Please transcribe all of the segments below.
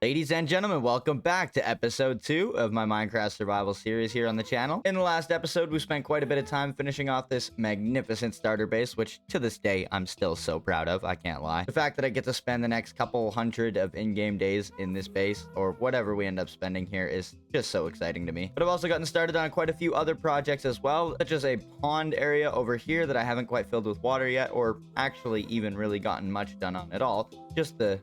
Ladies and gentlemen, welcome back to episode 2 of my Minecraft survival series here on the channel. In the last episode, we spent quite a bit of time finishing off this magnificent starter base, which to this day, I'm still so proud of, I can't lie. The fact that I get to spend the next couple hundred of in-game days in this base, or whatever we end up spending here, is just so exciting to me. But I've also gotten started on quite a few other projects as well, such as a pond area over here that I haven't quite filled with water yet, or actually even really gotten much done on at all. Just the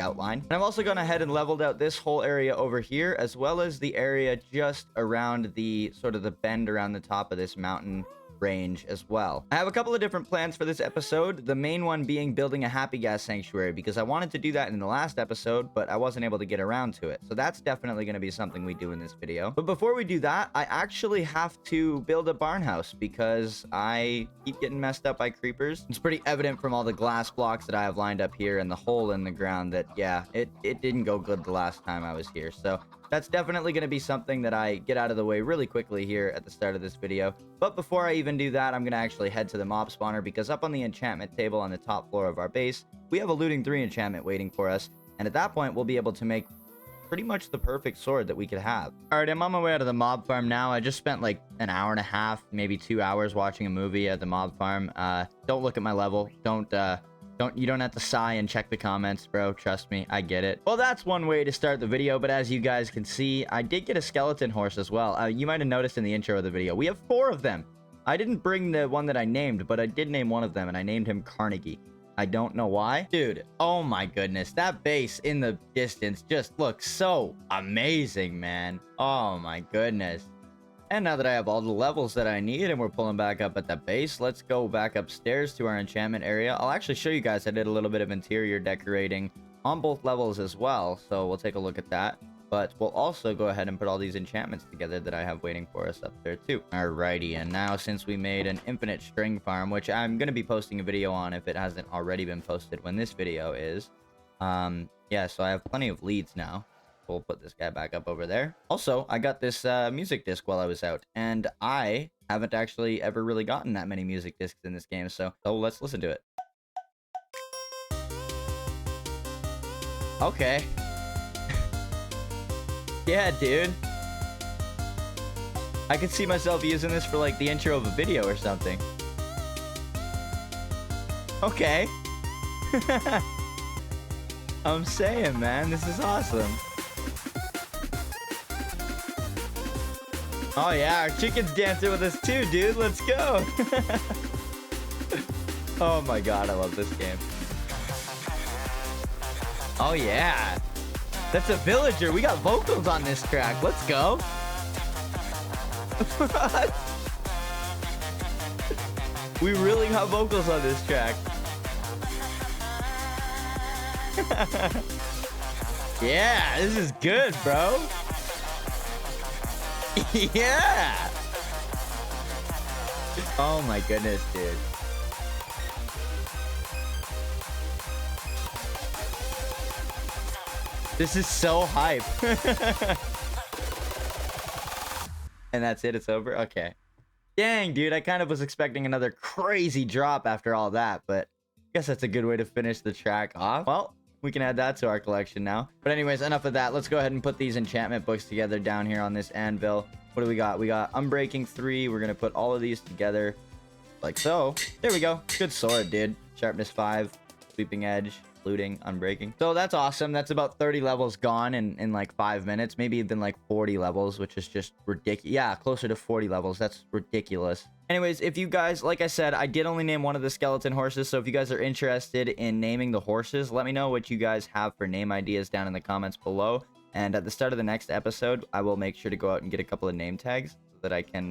outline. And I've also gone ahead and leveled out this whole area over here, as well as the area just around the sort of the bend around the top of this mountain range as well. I have a couple of different plans for this episode, the main one being building a Happy Ghast sanctuary, because I wanted to do that in the last episode, but I wasn't able to get around to it. So that's definitely going to be something we do in this video. But before we do that, I actually have to build a barn house because I keep getting messed up by creepers. It's pretty evident from all the glass blocks that I have lined up here and the hole in the ground that, yeah, it didn't go good the last time I was here. So that's definitely going to be something that I get out of the way really quickly here at the start of this video. But before I even do that, I'm going to actually head to the mob spawner, because up on the enchantment table on the top floor of our base, we have a looting 3 enchantment waiting for us. And at that point, we'll be able to make pretty much the perfect sword that we could have. All right, I'm on my way out of the mob farm now. I just spent like an hour and a half, maybe 2 hours watching a movie at the mob farm. Don't look at my level. You don't have to sigh and check the comments, bro. Trust me, I get it. Well, that's one way to start the video, but as you guys can see, I did get a skeleton horse as well. You might have noticed in the intro of the video, we have 4 of them. I didn't bring the one that I named, but I did name one of them, and I named him Carnegie. I don't know why. Dude, oh my goodness. That base in the distance just looks so amazing, man. Oh my goodness. And now that I have all the levels that I need and we're pulling back up at the base, let's go back upstairs to our enchantment area. I'll actually show you guys I did a little bit of interior decorating on both levels as well, so we'll take a look at that. But we'll also go ahead and put all these enchantments together that I have waiting for us up there too. Alrighty, and now since we made an infinite string farm, which I'm going to be posting a video on if it hasn't already been posted when this video is. Yeah, so I have plenty of leads now. We'll put this guy back up over there. Also, I got this music disc while I was out, and I haven't actually ever really gotten that many music discs in this game, so let's listen to it. Okay. Yeah, dude. I could see myself using this for like the intro of a video or something. Okay. I'm saying, man, this is awesome. Oh yeah, our chicken's dancing with us too, dude. Let's go. Oh my god, I love this game. Oh yeah. That's a villager. We got vocals on this track. Let's go. We really got vocals on this track. Yeah, this is good, bro. Yeah. Oh my goodness, dude. This is so hype. And that's it, it's over? Okay. Dang, dude, I kind of was expecting another crazy drop after all that, but I guess that's a good way to finish the track off. Well, we can add that to our collection now. But anyways, enough of that. Let's go ahead and put these enchantment books together down here on this anvil. What do we got? We got Unbreaking 3. We're going to put all of these together like so. There we go. Good sword, dude. Sharpness 5, Sweeping Edge, Looting, Unbreaking. So that's awesome. That's about 30 levels gone in like 5 minutes. Maybe even like 40 levels, which is just ridiculous. Yeah, closer to 40 levels. That's ridiculous. Anyways, if you guys, like I said, I did only name one of the skeleton horses, so if you guys are interested in naming the horses, let me know what you guys have for name ideas down in the comments below. And at the start of the next episode, I will make sure to go out and get a couple of name tags so that I can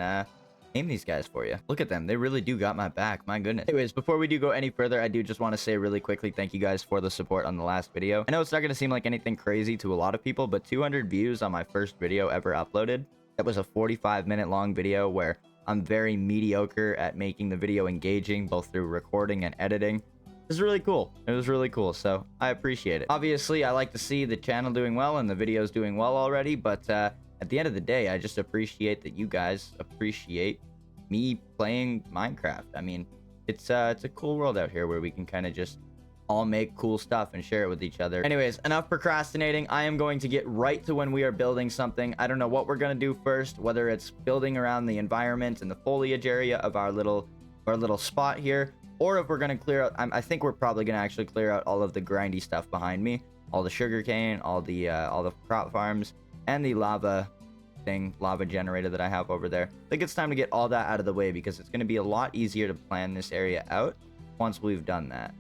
name these guys for you. Look at them. They really do got my back. My goodness. Anyways, before we do go any further, I do just want to say really quickly thank you guys for the support on the last video. I know it's not going to seem like anything crazy to a lot of people, but 200 views on my first video ever uploaded. That was a 45-minute long video where I'm very mediocre at making the video engaging, both through recording and editing. It was really cool. It was really cool, so I appreciate it. Obviously, I like to see the channel doing well and the videos doing well already, but at the end of the day, I just appreciate that you guys appreciate me playing Minecraft. I mean, it's a cool world out here where we can kind of just all make cool stuff and share it with each other. Anyways, enough procrastinating. I am going to get right to when we are building something. I don't know what we're going to do first, whether it's building around the environment and the foliage area of our little spot here, or if we're going to clear out, I think we're probably going to actually clear out all of the grindy stuff behind me, all the sugarcane, all the crop farms, and the lava generator that I have over there. I think it's time to get all that out of the way because it's going to be a lot easier to plan this area out once we've done that.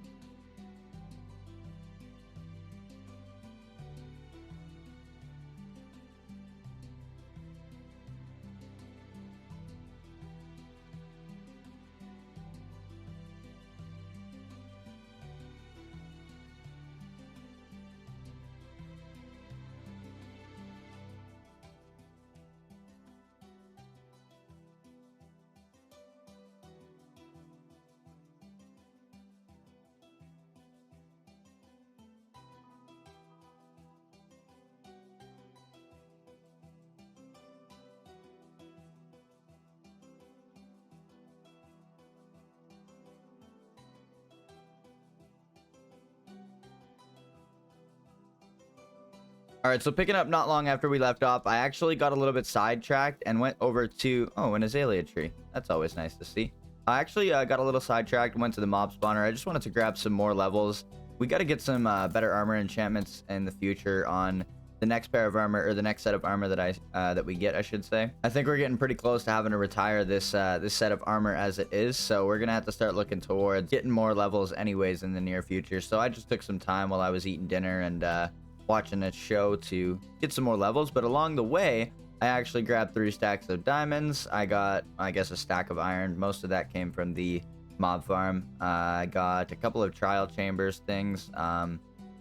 All right, so picking up not long after we left off, I actually got a little bit sidetracked and went over to, an azalea tree. That's always nice to see. I actually got a little sidetracked and went to the mob spawner. I just wanted to grab some more levels. We got to get some better armor enchantments in the future on the next pair of armor, or the next set of armor that we get, I should say. I think we're getting pretty close to having to retire this set of armor as it is, so we're gonna have to start looking towards getting more levels anyways in the near future. So I just took some time while I was eating dinner and watching a show to get some more levels, but along the way I actually grabbed 3 stacks of diamonds. I got, I guess, a stack of iron. Most of that came from the mob farm. I got a couple of trial chambers things.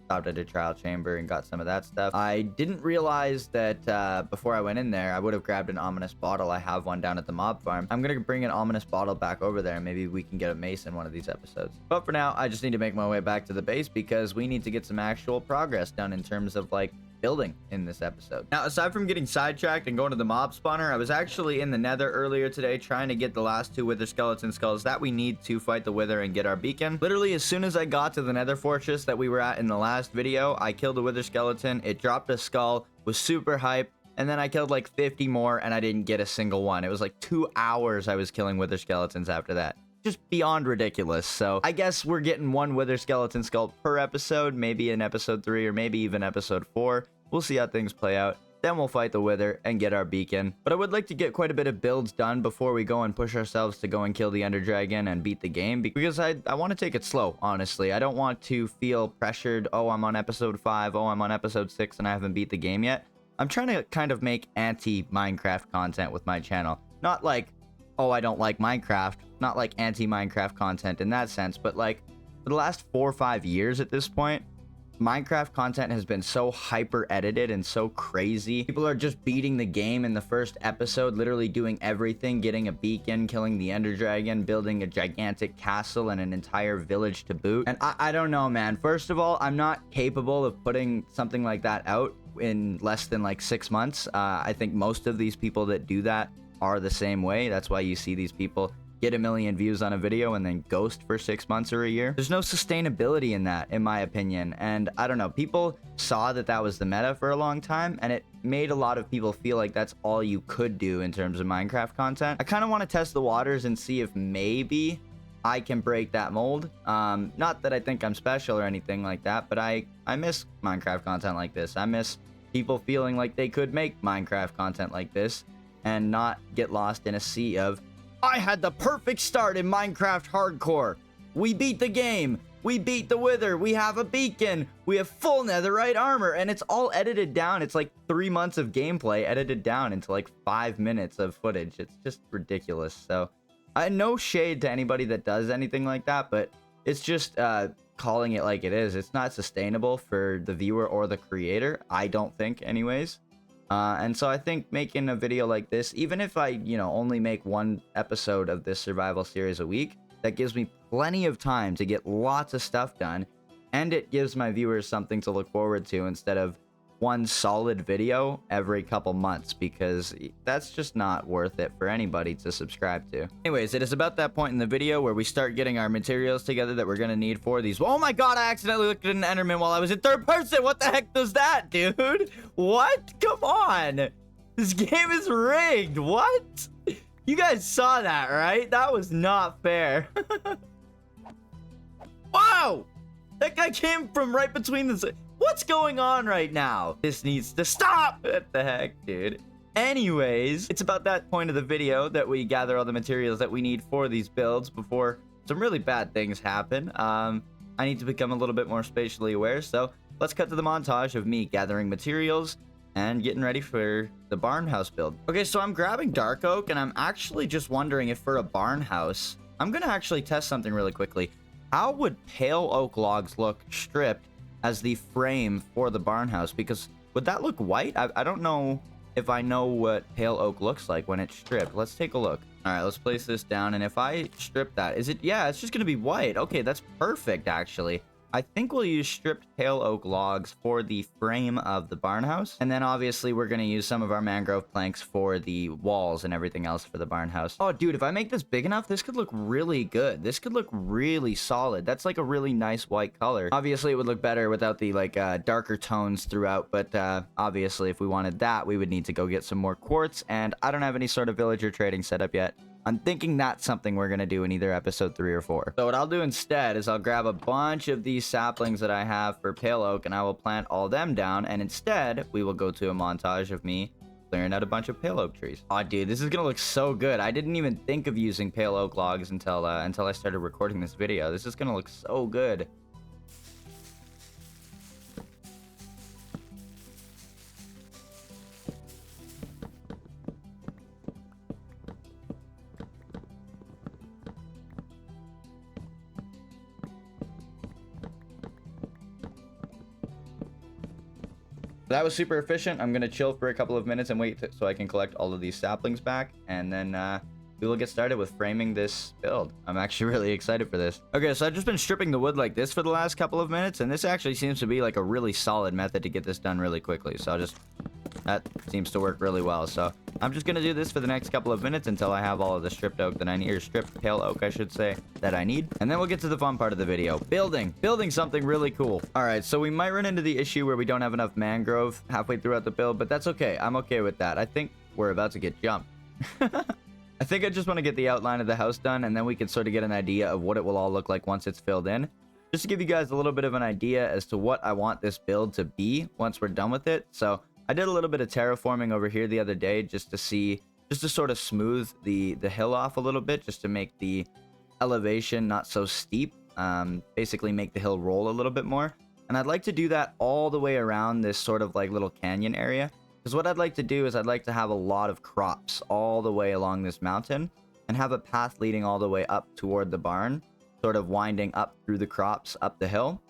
Stopped at a trial chamber and got some of that stuff. I didn't realize that before I went in there I would have grabbed an ominous bottle. I have one down at the mob farm. I'm gonna bring an ominous bottle back over there. Maybe we can get a mace in one of these episodes, but for now I just need to make my way back to the base because we need to get some actual progress done in terms of like building in this episode. Now, aside from getting sidetracked and going to the mob spawner, I was actually in the nether earlier today trying to get the last 2 wither skeleton skulls that we need to fight the wither and get our beacon. Literally, as soon as I got to the nether fortress that we were at in the last video, I killed the wither skeleton. It dropped a skull, was super hype, and then I killed like 50 more and I didn't get a single one. It was like 2 hours I was killing wither skeletons after that. Just beyond ridiculous. So I guess we're getting 1 wither skeleton skull per episode, maybe in episode 3 or maybe even episode 4. We'll see how things play out. Then we'll fight the wither and get our beacon. But I would like to get quite a bit of builds done before we go and push ourselves to go and kill the ender dragon and beat the game, because I want to take it slow, honestly. I don't want to feel pressured. Oh, I'm on episode 5. Oh, I'm on episode 6 and I haven't beat the game yet. I'm trying to kind of make anti-Minecraft content with my channel. Not like, oh, I don't like Minecraft. Not like anti-Minecraft content in that sense, but like for the last 4 or 5 years at this point, Minecraft content has been so hyper edited and so crazy. People are just beating the game in the first episode, literally doing everything, getting a beacon, killing the ender dragon, building a gigantic castle and an entire village to boot. And I don't know, man. First of all, I'm not capable of putting something like that out in less than like 6 months. I think most of these people that do that are the same way. That's why you see these people get 1 million views on a video and then ghost for 6 months or a year. There's no sustainability in that, in my opinion. And I don't know, people saw that that was the meta for a long time, and it made a lot of people feel like that's all you could do in terms of Minecraft content. I kind of want to test the waters and see if maybe I can break that mold. Not that I think I'm special or anything like that, but I miss Minecraft content like this. I miss people feeling like they could make Minecraft content like this and not get lost in a sea of, I had the perfect start in Minecraft Hardcore. We beat the game. We beat the wither. We have a beacon. We have full netherite armor. And it's all edited down. It's like 3 months of gameplay edited down into like 5 minutes of footage. It's just ridiculous. So no shade to anybody that does anything like that, but it's just calling it like it is. It's not sustainable for the viewer or the creator, I don't think anyways. And so I think making a video like this, even if I, only make 1 episode of this survival series a week, that gives me plenty of time to get lots of stuff done, and it gives my viewers something to look forward to instead of one solid video every couple months, because that's just not worth it for anybody to subscribe to. Anyways, it is about that point in the video where we start getting our materials together that we're gonna need for these. Oh my god, I accidentally looked at an Enderman while I was in third person. What the heck does that, dude? What? Come on. This game is rigged. What? You guys saw that, right? That was not fair. Wow! That guy came from right between the... What's going on right now? This needs to stop! What the heck, dude? Anyways, it's about that point of the video that we gather all the materials that we need for these builds before some really bad things happen. I need to become a little bit more spatially aware, so let's cut to the montage of me gathering materials and getting ready for the barn house build. Okay, so I'm grabbing dark oak, and I'm actually just wondering if for a barn house, I'm gonna actually test something really quickly. How would pale oak logs look stripped as the frame for the barn house? Because would that look white? I don't know if I know what pale oak looks like when it's stripped. Let's take a look. All right, let's place this down, and if I strip that, is it... Yeah, it's just gonna be white. Okay, that's perfect, actually. I think we'll use stripped pale oak logs for the frame of the barn house. And then obviously we're going to use some of our mangrove planks for the walls and everything else for the barn house. Oh, dude, if I make this big enough, this could look really good. This could look really solid. That's like a really nice white color. Obviously, it would look better without the like darker tones throughout. But obviously, if we wanted that, we would need to go get some more quartz. And I don't have any sort of villager trading set up yet. I'm thinking that's something we're going to do in either episode 3 or 4. So what I'll do instead is I'll grab a bunch of these saplings that I have for pale oak, and I will plant all them down. And instead, we will go to a montage of me clearing out a bunch of pale oak trees. Oh, dude, this is going to look so good. I didn't even think of using pale oak logs until I started recording this video. This is going to look so good. That was super efficient. I'm going to chill for a couple of minutes and wait so I can collect all of these saplings back. And then we will get started with framing this build. I'm actually really excited for this. Okay, so I've just been stripping the wood like this for the last couple of minutes. And this actually seems to be like a really solid method to get this done really quickly. So that seems to work really well. So I'm just going to do this for the next couple of minutes until I have all of the stripped oak that I need, or stripped pale oak, I should say, that I need. And then we'll get to the fun part of the video. Building something really cool. All right, so we might run into the issue where we don't have enough mangrove halfway throughout the build, but that's okay. I'm okay with that. I think we're about to get jumped. I think I just want to get the outline of the house done, and then we can sort of get an idea of what it will all look like once it's filled in. Just to give you guys a little bit of an idea as to what I want this build to be once we're done with it. So I did a little bit of terraforming over here the other day just to sort of smooth the hill off a little bit, just to make the elevation not so steep, basically make the hill roll a little bit more. And I'd like to do that all the way around this sort of like little canyon area, because what I'd like to do is I'd like to have a lot of crops all the way along this mountain and have a path leading all the way up toward the barn, sort of winding up through the crops up the hill.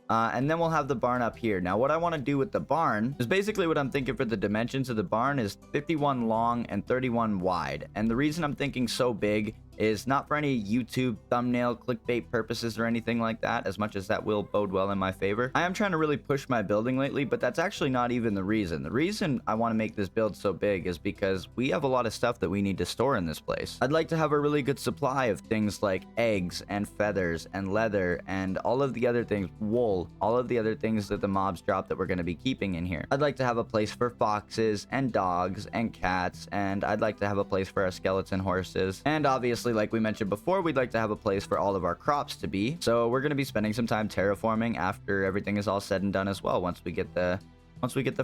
And then we'll have the barn up here. Now, what I want to do with the barn is basically what I'm thinking for the dimensions of the barn is 51 long and 31 wide. And the reason I'm thinking so big is not for any YouTube thumbnail clickbait purposes or anything like that, as much as that will bode well in my favor. I am trying to really push my building lately, but that's actually not even the reason. The reason I want to make this build so big is because we have a lot of stuff that we need to store in this place. I'd like to have a really good supply of things like eggs and feathers and leather and all of the other things, wool, all of the other things that the mobs drop that we're going to be keeping in here. I'd like to have a place for foxes and dogs and cats, and I'd like to have a place for our skeleton horses. And obviously, like we mentioned before, we'd like to have a place for all of our crops to be. So we're going to be spending some time terraforming after everything is all said and done as well, once we get the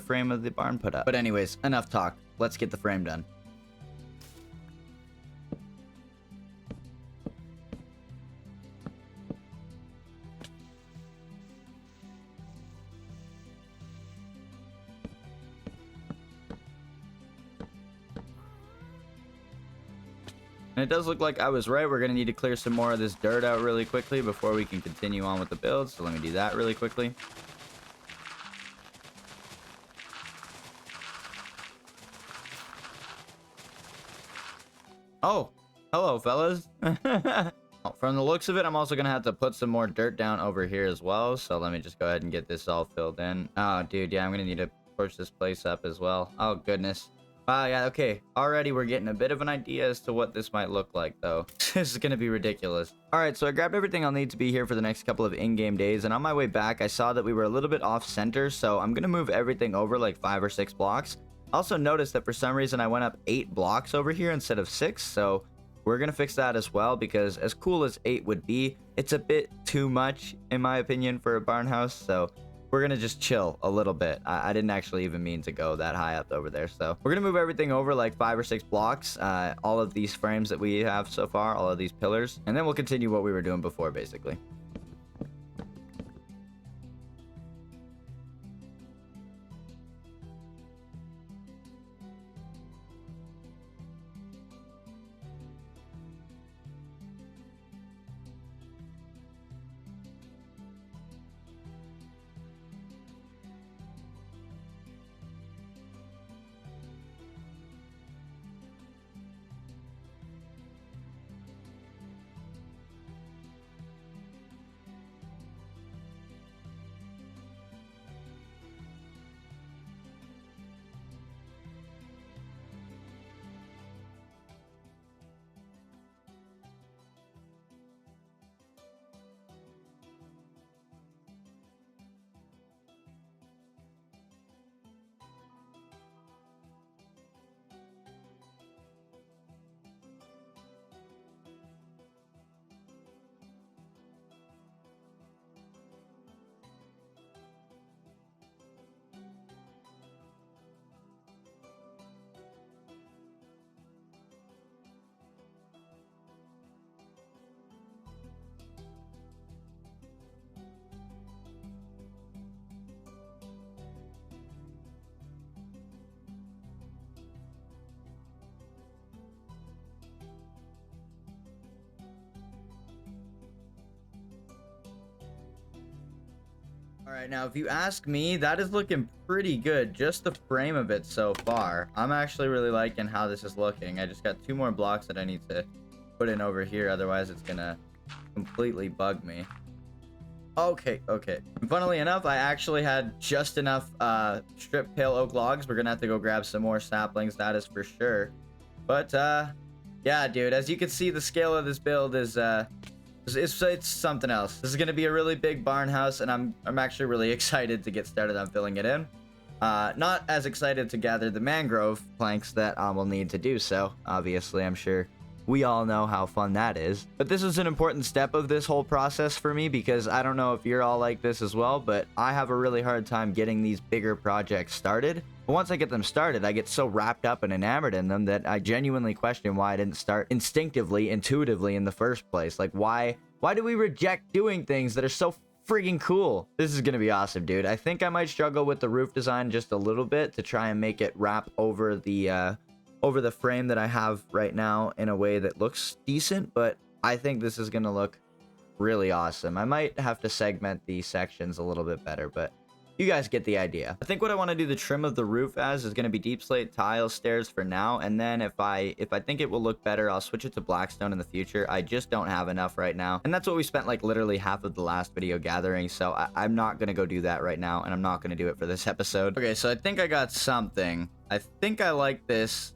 frame of the barn put up. But anyways, enough talk. Let's get the frame done. And it does look like I was right. We're going to need to clear some more of this dirt out really quickly before we can continue on with the build. So let me do that really quickly. Oh, hello, fellas. From the looks of it, I'm also going to have to put some more dirt down over here as well. So let me just go ahead and get this all filled in. Oh, dude, yeah, I'm going to need to torch this place up as well. Oh, goodness. Wow, yeah, okay. Already we're getting a bit of an idea as to what this might look like, though. This is gonna be ridiculous. All right, so I grabbed everything I'll need to be here for the next couple of in-game days, and on my way back, I saw that we were a little bit off-center, so I'm gonna move everything over like 5 or 6 blocks. Also noticed that for some reason I went up 8 blocks over here instead of 6, so we're gonna fix that as well, because as cool as 8 would be, it's a bit too much, in my opinion, for a barn house, so we're gonna just chill a little bit. I didn't actually even mean to go that high up over there, so we're gonna move everything over like 5 or 6 blocks, all of these frames that we have so far, all of these pillars, and then we'll continue what we were doing before, basically. All right, now if you ask me, that is looking pretty good, just the frame of it so far. I'm actually really liking how this is looking. I just got 2 more blocks that I need to put in over here, otherwise it's gonna completely bug me. Okay. And funnily enough, I actually had just enough stripped pale oak logs. We're gonna have to go grab some more saplings, that is for sure. But yeah, dude, as you can see, the scale of this build is it's something else. This is gonna be a really big barn house, and I'm actually really excited to get started on filling it in. Not as excited to gather the mangrove planks that we'll need to do so. Obviously, I'm sure we all know how fun that is. But this is an important step of this whole process for me, because I don't know if you're all like this as well, but I have a really hard time getting these bigger projects started. But once I get them started, I get so wrapped up and enamored in them that I genuinely question why I didn't start instinctively, intuitively in the first place. Like, why do we reject doing things that are so freaking cool? This is gonna be awesome, dude. I think I might struggle with the roof design just a little bit to try and make it wrap over the frame that I have right now in a way that looks decent, but I think this is gonna look really awesome. I might have to segment these sections a little bit better, but you guys get the idea. I think what I want to do the trim of the roof as is going to be deep slate tile stairs for now, and then if I think it will look better, I'll switch it to blackstone in the future. I just don't have enough right now, and that's what we spent like literally half of the last video gathering, so I'm not going to go do that right now, and I'm not going to do it for this episode. Okay, so I think I got something. I think I like this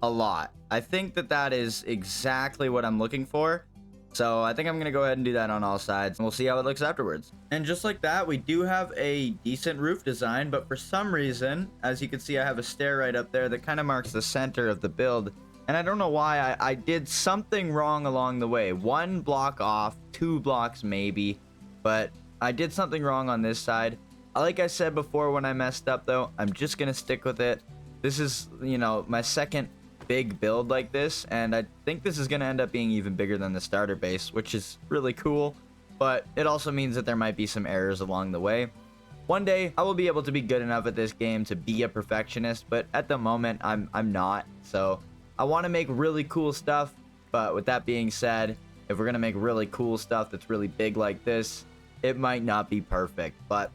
a lot. I think that is exactly what I'm looking for. So I think I'm going to go ahead and do that on all sides, and we'll see how it looks afterwards. And just like that, we do have a decent roof design, but for some reason, as you can see, I have a stair right up there that kind of marks the center of the build. And I don't know why. I did something wrong along the way. 1 block off, 2 blocks maybe, but I did something wrong on this side. Like I said before when I messed up, though, I'm just going to stick with it. This is, you know, my second big build like this, and I think this is going to end up being even bigger than the starter base, which is really cool, but it also means that there might be some errors along the way. One day I will be able to be good enough at this game to be a perfectionist, but at the moment I'm not. So I want to make really cool stuff, but with that being said, if we're going to make really cool stuff that's really big like this, it might not be perfect, but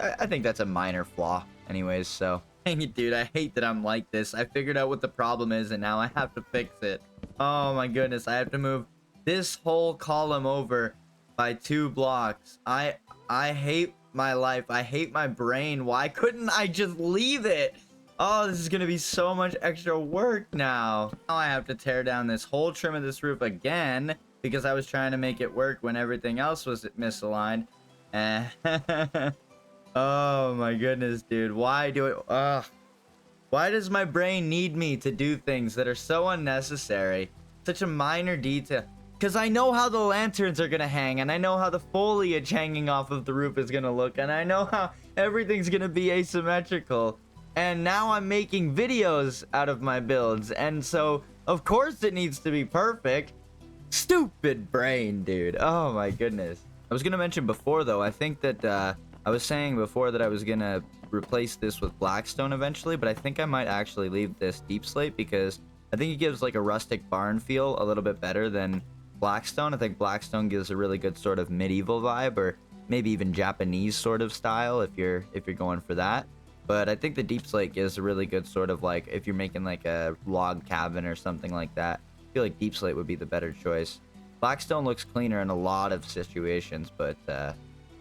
I think that's a minor flaw anyways. So dang it, dude, I hate that I'm like this. I figured out what the problem is, and now I have to fix it. Oh my goodness, I have to move this whole column over by 2 blocks. I hate my life. I hate my brain. Why couldn't I just leave it? Oh, this is gonna be so much extra work now. Now I have to tear down this whole trim of this roof again because I was trying to make it work when everything else was misaligned. Oh my goodness, dude. Why do it? Why does my brain need me to do things that are so unnecessary? Such a minor detail. Because I know how the lanterns are gonna hang, and I know how the foliage hanging off of the roof is gonna look, and I know how everything's gonna be asymmetrical. And now I'm making videos out of my builds, and so of course it needs to be perfect. Stupid brain, dude. Oh my goodness. I was gonna mention before though, I think that I was saying before that I was gonna replace this with blackstone eventually, but I think I might actually leave this deep slate because I think it gives like a rustic barn feel a little bit better than blackstone. I think blackstone gives a really good sort of medieval vibe, or maybe even Japanese sort of style if you're going for that. But I think the deep slate gives a really good sort of like, if you're making like a log cabin or something like that, I feel like deep slate would be the better choice. Blackstone looks cleaner in a lot of situations, but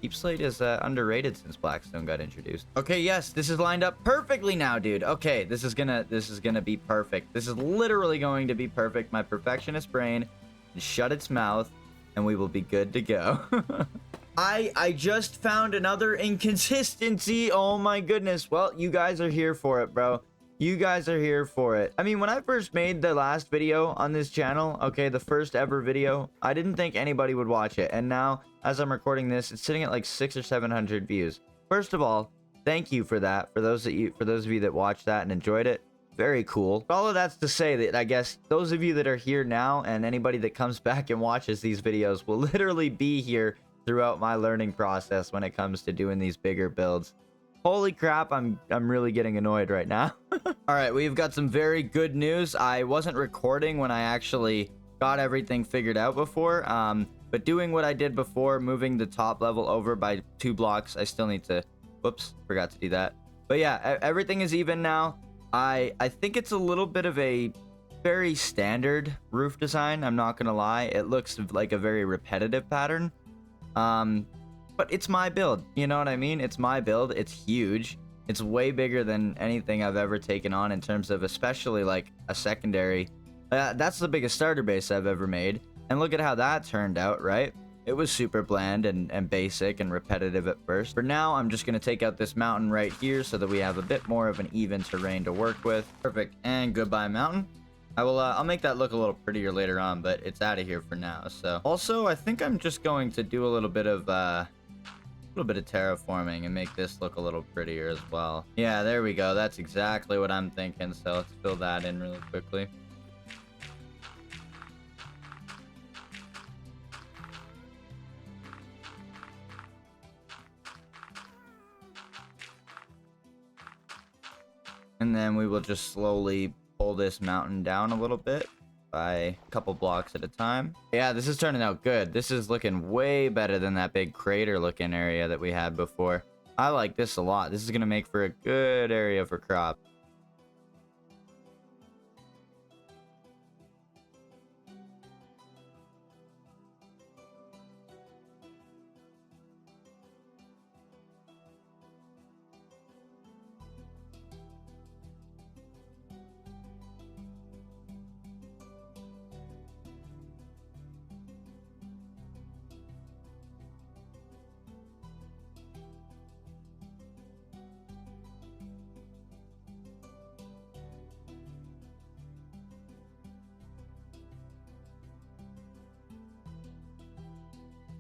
deep slate is underrated since blackstone got introduced. Okay, yes, this is lined up perfectly now, dude. Okay, this is gonna be perfect. This is literally going to be perfect. My perfectionist brain shut its mouth and we will be good to go. I just found another inconsistency. Oh my goodness. Well, you guys are here for it, bro. You guys are here for it. I mean, when I first made the last video on this channel, okay, the first ever video, I didn't think anybody would watch it. And now, as I'm recording this, it's sitting at like 600 or 700 views. First of all, thank you for that. For those of you that watched that and enjoyed it, very cool. All of that's to say that I guess those of you that are here now and anybody that comes back and watches these videos will literally be here throughout my learning process when it comes to doing these bigger builds. Holy crap, I'm really getting annoyed right now. All right, we've got some very good news. I wasn't recording when I actually got everything figured out before, but doing what I did before, moving the top level over by 2 blocks, I still need to, whoops, forgot to do that. But yeah, everything is even now. I think it's a little bit of a very standard roof design, I'm not gonna lie. It looks like a very repetitive pattern. But it's my build, you know what I mean? It's my build. It's huge. It's way bigger than anything I've ever taken on in terms of especially like a secondary. That's the biggest starter base I've ever made. And look at how that turned out, right? It was super bland and basic and repetitive at first. For now, I'm just going to take out this mountain right here so that we have a bit more of an even terrain to work with. Perfect. And goodbye, mountain. I'll make that look a little prettier later on, but it's out of here for now. So also, I think I'm just going to do a little bit of terraforming and make this look a little prettier as well. Yeah, there we go. That's exactly what I'm thinking. So let's fill that in really quickly. And then we will just slowly pull this mountain down a little bit by a couple blocks at a time. Yeah, this is turning out good. This is looking way better than that big crater looking area that we had before. I like this a lot. This is going to make for a good area for crop.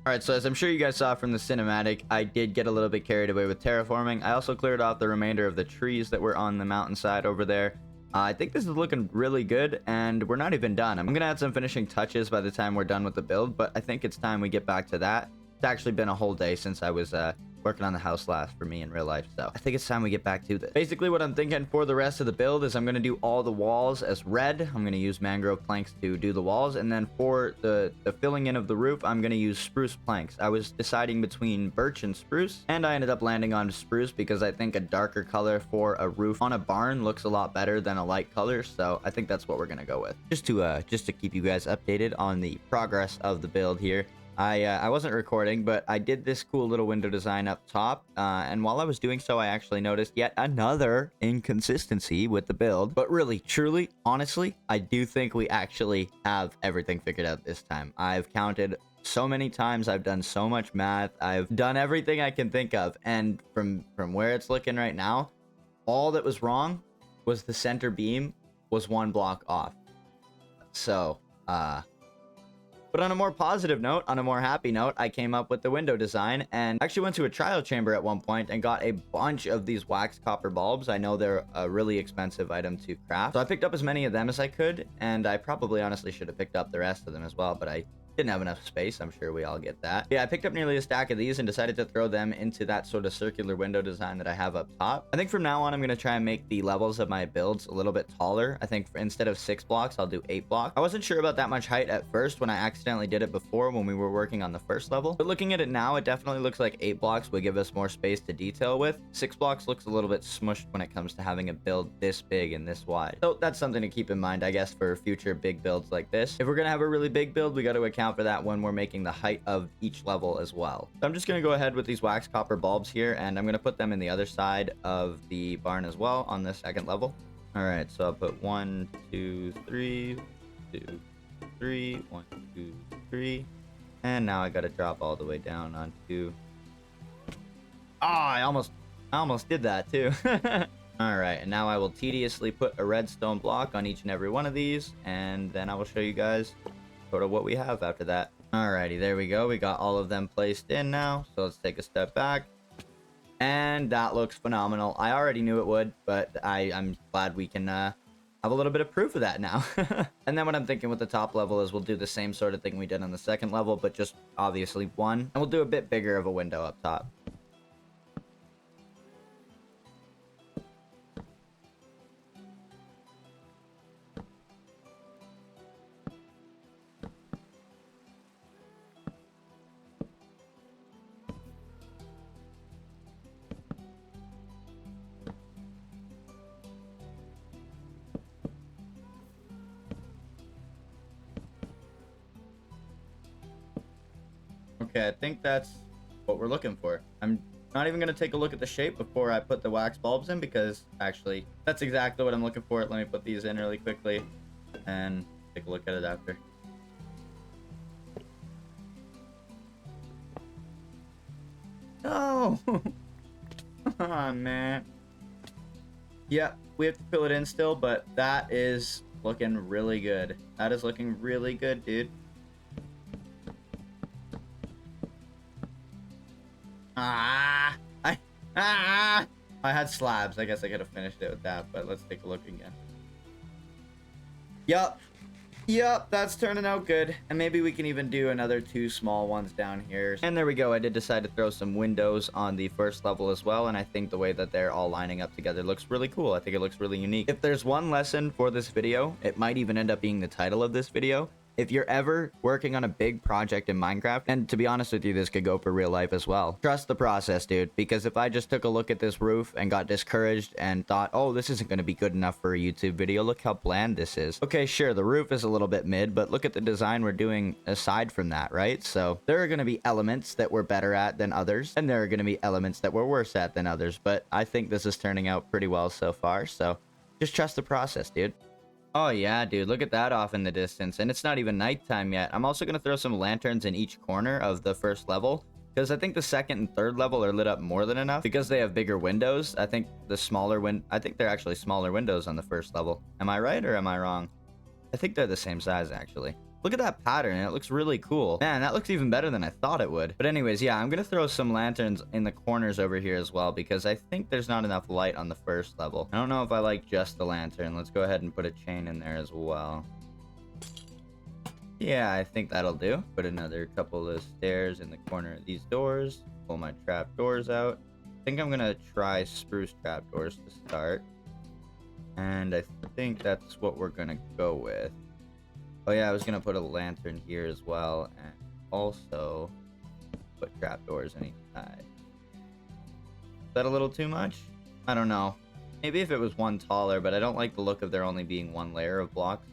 Alright, so as I'm sure you guys saw from the cinematic, I did get a little bit carried away with terraforming. I also cleared off the remainder of the trees that were on the mountainside over there. I think this is looking really good, and we're not even done. I'm going to add some finishing touches by the time we're done with the build, but I think it's time we get back to that. It's actually been a whole day since I was working on the house last for me in real life, so I think it's time we get back to this. Basically, what I'm thinking for the rest of the build is I'm going to do all the walls as red. I'm going to use mangrove planks to do the walls, and then for the filling in of the roof, I'm going to use spruce planks. I was deciding between birch and spruce, and I ended up landing on spruce because I think a darker color for a roof on a barn looks a lot better than a light color, so I think that's what we're going to go with. Just to keep you guys updated on the progress of the build here. I wasn't recording, but I did this cool little window design up top. And while I was doing so, I actually noticed yet another inconsistency with the build. But really, truly, honestly, I do think we actually have everything figured out this time. I've counted so many times, I've done so much math, I've done everything I can think of, and from where it's looking right now, all that was wrong was the center beam was one block off. So, but on a more positive note, on a more happy note, I came up with the window design and actually went to a trial chamber at one point and got a bunch of these wax copper bulbs. I know they're a really expensive item to craft, so I picked up as many of them as I could, and I probably honestly should have picked up the rest of them as well, but I didn't have enough space. I'm sure we all get that. Yeah, I picked up nearly a stack of these and decided to throw them into that sort of circular window design that I have up top. I think from now on, I'm going to try and make the levels of my builds a little bit taller. I think instead of 6 blocks, I'll do 8 blocks. I wasn't sure about that much height at first when I accidentally did it before when we were working on the first level. But looking at it now, it definitely looks like 8 blocks would give us more space to detail with. 6 blocks looks a little bit smushed when it comes to having a build this big and this wide. So that's something to keep in mind, I guess, for future big builds like this. If we're going to have a really big build, we got to account for that when we're making the height of each level as well. So I'm just going to go ahead with these wax copper bulbs here, and I'm going to put them in the other side of the barn as well on the second level. All right, so I'll put 1, 2, 3, 2, 3, 1, 2, 3, and now I got to drop all the way down onto. I almost did that too. All right, and now I will tediously put a redstone block on each and every one of these, and then I will show you guys sort of what we have after that. Alrighty, there we go. We got all of them placed in now. So let's take a step back. And that looks phenomenal. I already knew it would, but I'm glad we can have a little bit of proof of that now. And then what I'm thinking with the top level is we'll do the same sort of thing we did on the second level, but just obviously one. And we'll do a bit bigger of a window up top. Okay, I think that's what we're looking for. I'm not even going to take a look at the shape before I put the wax bulbs in, because actually that's exactly what I'm looking for. Let me put these in really quickly and take a look at it after. No! Come on, man. Yeah, we have to fill it in still, but that is looking really good. That is looking really good, dude. I had slabs. I guess I could have finished it with that, but let's take a look again. Yep, that's turning out good. And maybe we can even do another 2 small ones down here. And there we go. I did decide to throw some windows on the first level as well, and I think the way that they're all lining up together looks really cool. I think it looks really unique. If there's one lesson for this video, it might even end up being the title of this video. If you're ever working on a big project in Minecraft, and to be honest with you, this could go for real life as well, trust the process, dude. Because if I just took a look at this roof and got discouraged and thought, oh, this isn't going to be good enough for a YouTube video, look how bland this is. Okay, sure, the roof is a little bit mid, but look at the design we're doing aside from that, right? So there are going to be elements that we're better at than others, and there are going to be elements that we're worse at than others, but I think this is turning out pretty well so far, so just trust the process, dude. Oh yeah, dude, look at that off in the distance, and it's not even nighttime yet. I'm also going to throw some lanterns in each corner of the first level, because I think the second and third level are lit up more than enough, because they have bigger windows. I think they're actually smaller windows on the first level. Am I right or am I wrong? I think they're the same size, actually. Look at that pattern. It looks really cool. Man, that looks even better than I thought it would. But anyways, yeah, I'm going to throw some lanterns in the corners over here as well, because I think there's not enough light on the first level. I don't know if I like just the lantern. Let's go ahead and put a chain in there as well. Yeah, I think that'll do. Put another couple of stairs in the corner of these doors. Pull my trap doors out. I think I'm going to try spruce trap doors to start. And I think that's what we're going to go with. Oh yeah, I was gonna put a lantern here as well, and also put trapdoors on each side. Is that a little too much? I don't know. Maybe if it was one taller, but I don't like the look of there only being one layer of blocks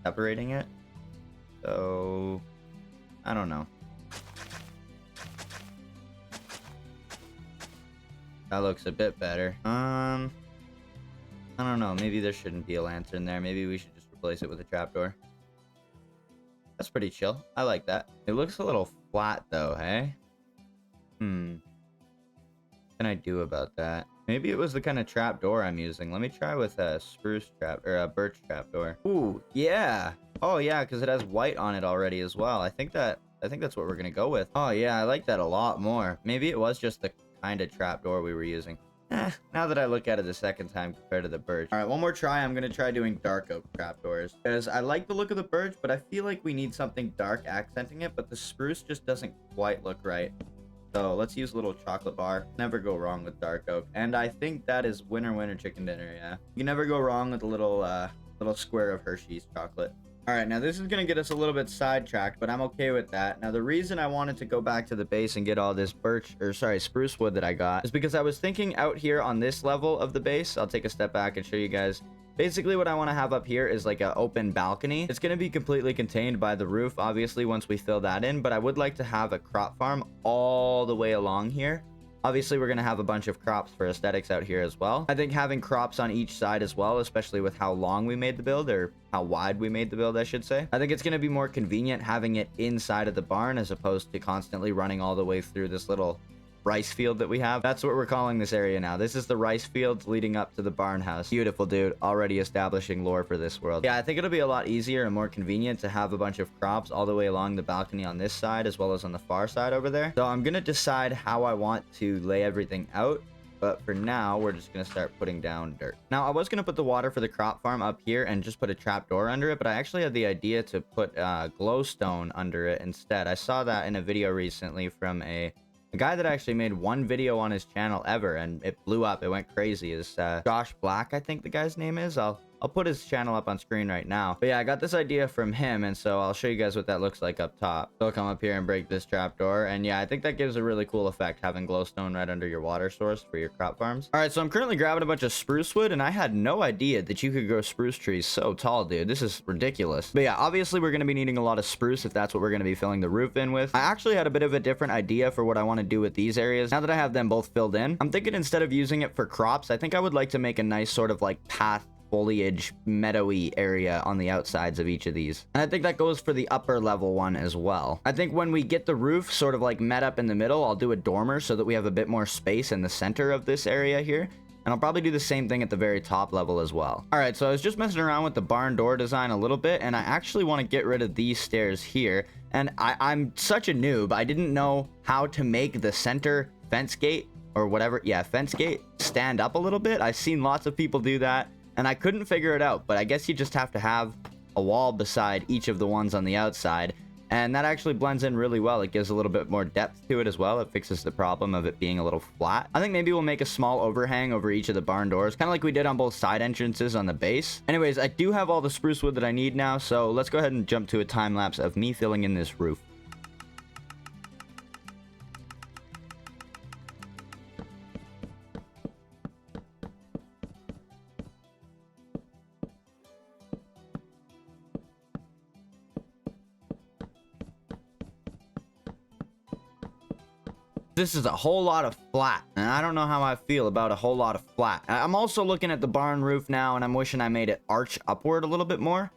separating it. So, I don't know. That looks a bit better. I don't know. Maybe there shouldn't be a lantern there. Maybe we should just replace it with a trapdoor. That's pretty chill. I like that. It looks a little flat though, hey? What can I do about that? Maybe it was the kind of trapdoor I'm using. Let me try with a spruce trap or a birch trapdoor. Ooh, yeah. Oh yeah, because it has white on it already as well. I think that's what we're gonna go with. Oh yeah, I like that a lot more. Maybe it was just the kind of trapdoor we were using. Now that I look at it the second time compared to the birch. All right, one more try. I'm gonna try doing dark oak trapdoors because I like the look of the birch, but I feel like we need something dark accenting it, but the spruce just doesn't quite look right. So let's use a little chocolate bar. Never go wrong with dark oak. And I think that is winner chicken dinner, yeah. You can never go wrong with a little square of Hershey's chocolate. All right, now this is gonna get us a little bit sidetracked, but I'm okay with that. Now the reason I wanted to go back to the base and get all this spruce wood that I got is because I was thinking out here on this level of the base. I'll take a step back and show you guys. Basically, what I want to have up here is like an open balcony. It's going to be completely contained by the roof, obviously, once we fill that in. But I would like to have a crop farm all the way along here. Obviously, we're going to have a bunch of crops for aesthetics out here as well. I think having crops on each side as well, especially with how long we made the build, or how wide we made the build, I should say. I think it's going to be more convenient having it inside of the barn as opposed to constantly running all the way through this little rice field that we have. That's what we're calling this area now. This is the rice fields leading up to the Barnhouse. Beautiful, dude. Already establishing lore for this world. Yeah, I think it'll be a lot easier and more convenient to have a bunch of crops all the way along the balcony on this side as well as on the far side over there. So I'm gonna decide how I want to lay everything out, but for now we're just gonna start putting down dirt. Now I was gonna put the water for the crop farm up here and just put a trapdoor under it, but I actually had the idea to put glowstone under it instead. I saw that in a video recently from a guy that actually made one video on his channel ever, and it blew up. It went crazy. Is Josh Black, I think the guy's name is. I'll put his channel up on screen right now. But yeah, I got this idea from him, and so I'll show you guys what that looks like up top. So I'll come up here and break this trapdoor, and yeah, I think that gives a really cool effect, having glowstone right under your water source for your crop farms. All right, so I'm currently grabbing a bunch of spruce wood, and I had no idea that you could grow spruce trees so tall, dude. This is ridiculous. But yeah, obviously we're going to be needing a lot of spruce if that's what we're going to be filling the roof in with. I actually had a bit of a different idea for what I want to do with these areas. Now that I have them both filled in, I'm thinking instead of using it for crops, I think I would like to make a nice sort of like path, foliage, meadowy area on the outsides of each of these. And I think that goes for the upper level one as well. I think when we get the roof sort of like met up in the middle, I'll do a dormer so that we have a bit more space in the center of this area here. And I'll probably do the same thing at the very top level as well. All right, so I was just messing around with the barn door design a little bit, and I actually want to get rid of these stairs here. And I'm such a noob. I didn't know how to make the center fence gate or whatever. Yeah, fence gate stand up a little bit. I've seen lots of people do that, and I couldn't figure it out, but I guess you just have to have a wall beside each of the ones on the outside, and that actually blends in really well. It gives a little bit more depth to it as well. It fixes the problem of it being a little flat. I think maybe we'll make a small overhang over each of the barn doors, kind of like we did on both side entrances on the base. Anyways, I do have all the spruce wood that I need now, so let's go ahead and jump to a time lapse of me filling in this roof. This is a whole lot of flat, and I don't know how I feel about a whole lot of flat. I'm also looking at the barn roof now, and I'm wishing I made it arch upward a little bit more.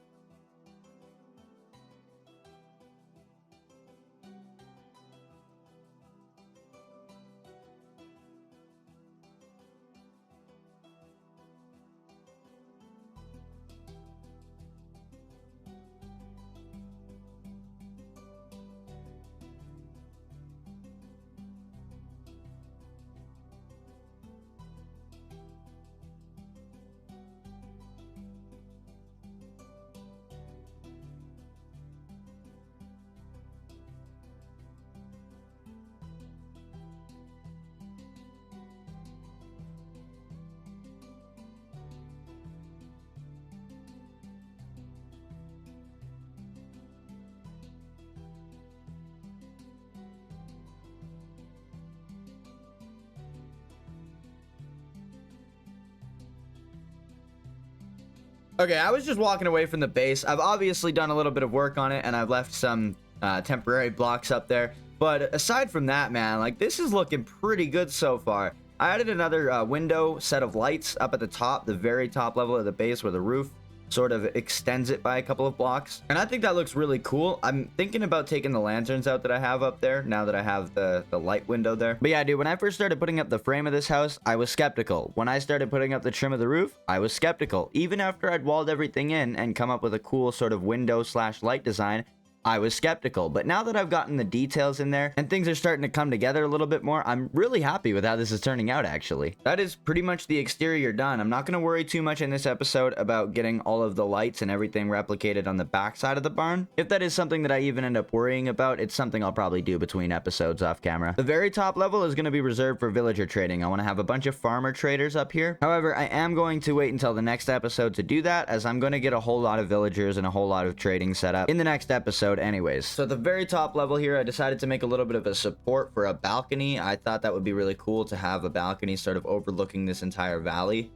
Okay, I was just walking away from the base. I've obviously done a little bit of work on it, and I've left some temporary blocks up there. But aside from that, man, like, this is looking pretty good so far. I added another window set of lights up at the top, the very top level of the base where the roof sort of extends it by a couple of blocks. And I think that looks really cool. I'm thinking about taking the lanterns out that I have up there now that I have the light window there. But yeah, dude, when I first started putting up the frame of this house, I was skeptical. When I started putting up the trim of the roof, I was skeptical. Even after I'd walled everything in and come up with a cool sort of window slash light design, I was skeptical. But now that I've gotten the details in there and things are starting to come together a little bit more, I'm really happy with how this is turning out, actually. That is pretty much the exterior done. I'm not going to worry too much in this episode about getting all of the lights and everything replicated on the back side of the barn. If that is something that I even end up worrying about, it's something I'll probably do between episodes off camera. The very top level is going to be reserved for villager trading. I want to have a bunch of farmer traders up here. However, I am going to wait until the next episode to do that, as I'm going to get a whole lot of villagers and a whole lot of trading set up in the next episode anyways. So at the very top level here, I decided to make a little bit of a support for a balcony. I thought that would be really cool to have a balcony sort of overlooking this entire valley.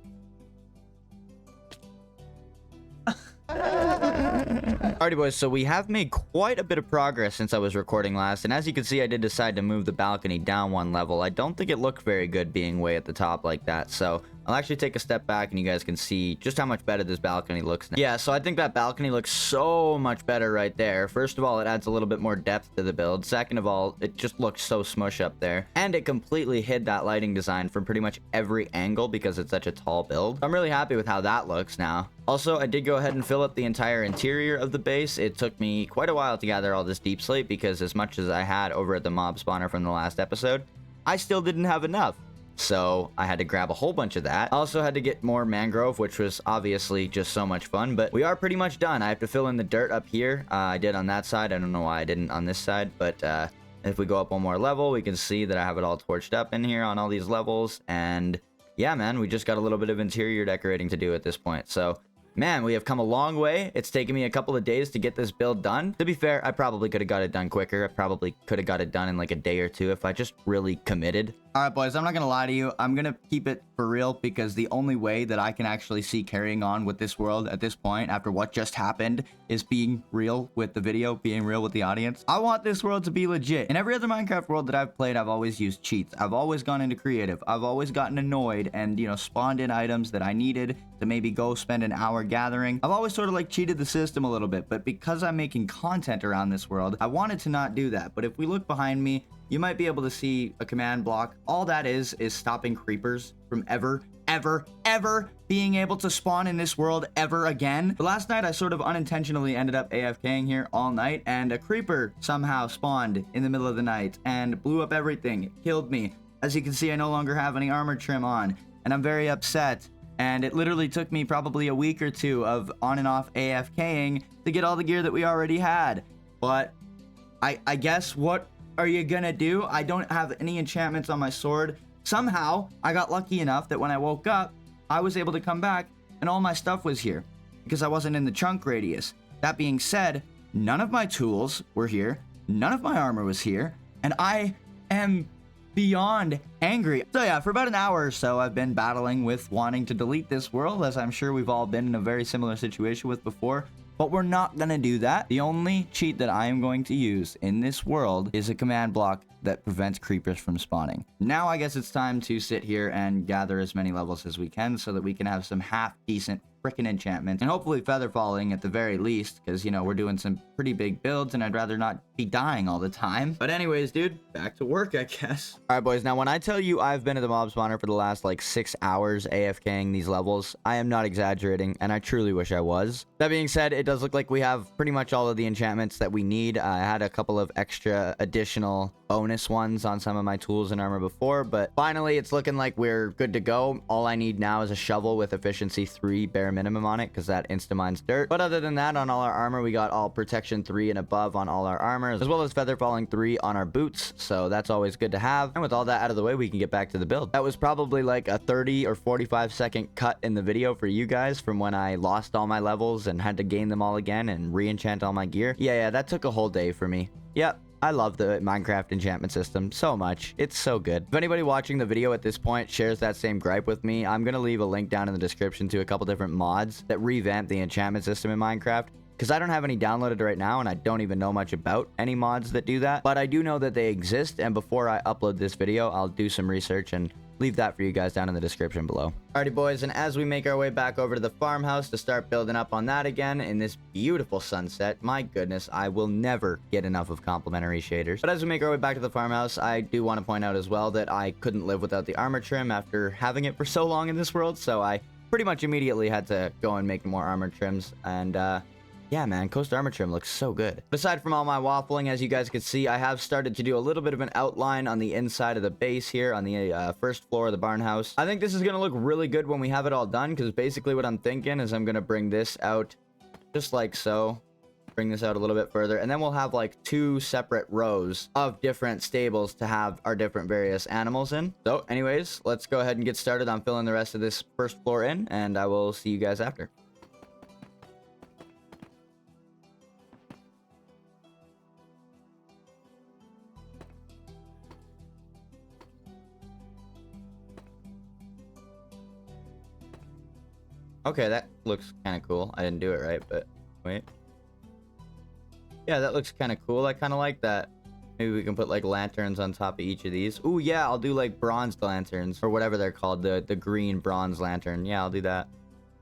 Alrighty boys, so we have made quite a bit of progress since I was recording last, and as you can see, I did decide to move the balcony down one level. I don't think it looked very good being way at the top like that, so I'll actually take a step back and you guys can see just how much better this balcony looks now. Yeah, so I think that balcony looks so much better right there. First of all, it adds a little bit more depth to the build. Second of all, it just looks so smush up there. And it completely hid that lighting design from pretty much every angle because it's such a tall build. I'm really happy with how that looks now. Also, I did go ahead and fill up the entire interior of the base. It took me quite a while to gather all this deep slate because as much as I had over at the mob spawner from the last episode, I still didn't have enough. So I had to grab a whole bunch of that. I also had to get more mangrove, which was obviously just so much fun, but we are pretty much done. I have to fill in the dirt up here. I did on that side. I don't know why I didn't on this side, but if we go up one more level, we can see that I have it all torched up in here on all these levels. And yeah, man, we just got a little bit of interior decorating to do at this point. So man, we have come a long way. It's taken me a couple of days to get this build done. To be fair, I probably could have got it done quicker. I probably could have got it done in like a day or two if I just really committed. All right, boys, I'm not going to lie to you. I'm going to keep it for real because the only way that I can actually see carrying on with this world at this point after what just happened is being real with the video, being real with the audience. I want this world to be legit. In every other Minecraft world that I've played, I've always used cheats. I've always gone into creative. I've always gotten annoyed and, you know, spawned in items that I needed to maybe go spend an hour gathering. I've always sort of like cheated the system a little bit, but because I'm making content around this world, I wanted to not do that. But if we look behind me, you might be able to see a command block. All that is stopping creepers from ever being able to spawn in this world ever again. But last night, I sort of unintentionally ended up AFKing here all night, and a creeper somehow spawned in the middle of the night and blew up everything. It killed me. As you can see, I no longer have any armor trim on, and I'm very upset. And it literally took me probably a week or two of on and off AFKing to get all the gear that we already had. But I guess what are you gonna do? I don't have any enchantments on my sword. Somehow, I got lucky enough that when I woke up, I was able to come back and all my stuff was here because I wasn't in the chunk radius. That being said, none of my tools were here, none of my armor was here, and I am beyond angry. So yeah, for about an hour or so, I've been battling with wanting to delete this world, as I'm sure we've all been in a very similar situation with before. But we're not gonna do that. The only cheat that I am going to use in this world is a command block that prevents creepers from spawning. Now I guess it's time to sit here and gather as many levels as we can so that we can have some half decent freaking enchantments and hopefully feather falling at the very least, because you know we're doing some pretty big builds and I'd rather not be dying all the time. But anyways, dude, back to work, I guess. All right, boys, now when I tell you I've been at the mob spawner for the last like 6 hours AFKing these levels, I am not exaggerating, and I truly wish I was. That being said, it does look like we have pretty much all of the enchantments that we need. I had a couple of extra additional bonus ones on some of my tools and armor before, but finally it's looking like we're good to go. All I need now is a shovel with efficiency 3 bare minimum on it, because that insta-mines dirt. But other than that, on all our armor, we got all protection 3 and above on all our armor, as well as feather falling 3 on our boots, so that's always good to have. And with all that out of the way, we can get back to the build. That was probably like a 30 or 45 second cut in the video for you guys from when I lost all my levels and had to gain them all again and re-enchant all my gear. Yeah, that took a whole day for me. Yep. I love the Minecraft enchantment system so much. It's so good. If anybody watching the video at this point shares that same gripe with me, I'm going to leave a link down in the description to a couple different mods that revamp the enchantment system in Minecraft, because I don't have any downloaded right now and I don't even know much about any mods that do that, but I do know that they exist, and before I upload this video, I'll do some research and leave that for you guys down in the description below. Alrighty, boys, and as we make our way back over to the farmhouse to start building up on that again in this beautiful sunset, my goodness, I will never get enough of complimentary shaders. But as we make our way back to the farmhouse, I do want to point out as well that I couldn't live without the armor trim after having it for so long in this world, so I pretty much immediately had to go and make more armor trims, and yeah, man, Coast Armor Trim looks so good. But aside from all my waffling, as you guys can see, I have started to do a little bit of an outline on the inside of the base here on the first floor of the barn house. I think this is going to look really good when we have it all done, because basically what I'm thinking is I'm going to bring this out just like so. Bring this out a little bit further, and then we'll have like 2 separate rows of different stables to have our different various animals in. So anyways, let's go ahead and get started on filling the rest of this first floor in, and I will see you guys after. Okay, that looks kind of cool. I didn't do it right, but wait. Yeah, that looks kind of cool. I kind of like that. Maybe we can put like lanterns on top of each of these. Ooh, yeah, I'll do like bronze lanterns or whatever they're called. The green bronze lantern. Yeah, I'll do that.